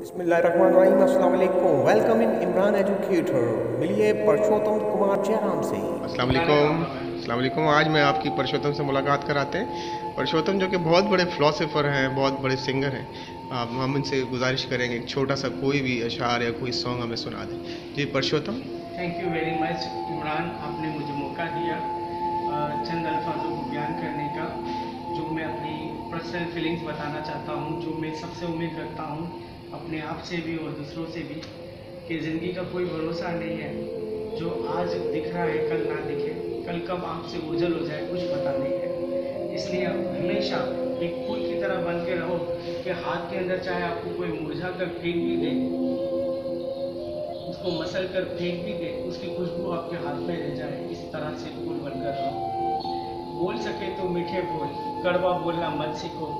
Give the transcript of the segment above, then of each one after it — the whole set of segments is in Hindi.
बिस्मिल्लाहिर्रहमानिर्रहीम, अस्सलाम वालेकुम। Welcome in Imran educator. मिलिए परशोत्तम कुमार जयराम से। अस्सलाम वालेकुम। अस्सलाम वालेकुम। आज मैं आपकी परशोत्तम से मुलाकात कराते हैं। परशोत्तम जो कि बहुत बड़े फ़िलासफ़र हैं, बहुत बड़े सिंगर हैं। हम इनसे गुजारिश करेंगे एक छोटा सा कोई भी अशार या कोई सॉन्ग हमें सुना दें। Ji Parshottam. Thank you very much Imran, आपने मुझे मौका दिया चंद अल्फाजों को बयान करने का, जो मैं अपनी पर्सनल फीलिंग्स बताना चाहता हूँ, जो मैं सबसे उम्मीद रखता हूँ अपने आप से भी और दूसरों से भी, कि ज़िंदगी का कोई भरोसा नहीं है। जो आज दिख रहा है कल ना दिखे, कल कब आपसे ओझल हो जाए कुछ पता नहीं है। इसलिए हमेशा एक फूल की तरह बन के रहो कि हाथ के अंदर चाहे आपको कोई मुरझा कर फेंक भी दे, उसको मसल कर फेंक भी दे, उसकी खुशबू आपके हाथ में रह जाए। इस तरह से फूल बनकर रहो। बोल सके तो मीठे बोल, कड़वा बोलना मत सीखो।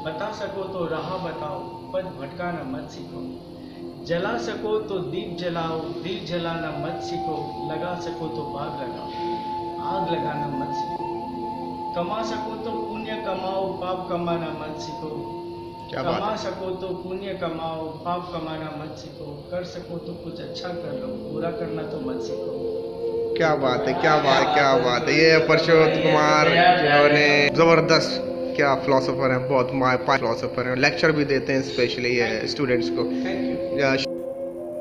बता सको तो राह बताओ, पद भटकाना मत सीखो। जला सको तो दीप जलाओ, दिल जलाना मत सीखो। लगा सको तो बाग लगाओ, आग लगाना मत सीखो। कमा सको तो पुण्य कमाओ, पाप कमाना मत सीखो। क्या बात कमा है। सको तो पुण्य कमाओ, पाप कमाना मत सीखो। कर सको तो कुछ अच्छा कर लो, बुरा करना तो मत सीखो। क्या बात है, क्या बात है, क्या बात है। ये परशोत्तम कुमार जिन्होंने ज़बरदस्त, क्या फ़िलासफ़र हैं, बहुत माय पाय फ़िलासफ़र हैं। लेक्चर भी देते हैं स्पेशली ये स्टूडेंट्स को। Thank you.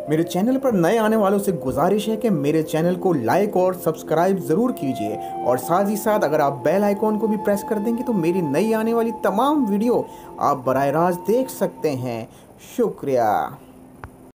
मेरे चैनल पर नए आने वालों से गुजारिश है कि मेरे चैनल को लाइक और सब्सक्राइब ज़रूर कीजिए, और साथ ही साथ अगर आप बेल आइकॉन को भी प्रेस कर देंगे तो मेरी नई आने वाली तमाम वीडियो आप बराह रास्त देख सकते हैं। शुक्रिया।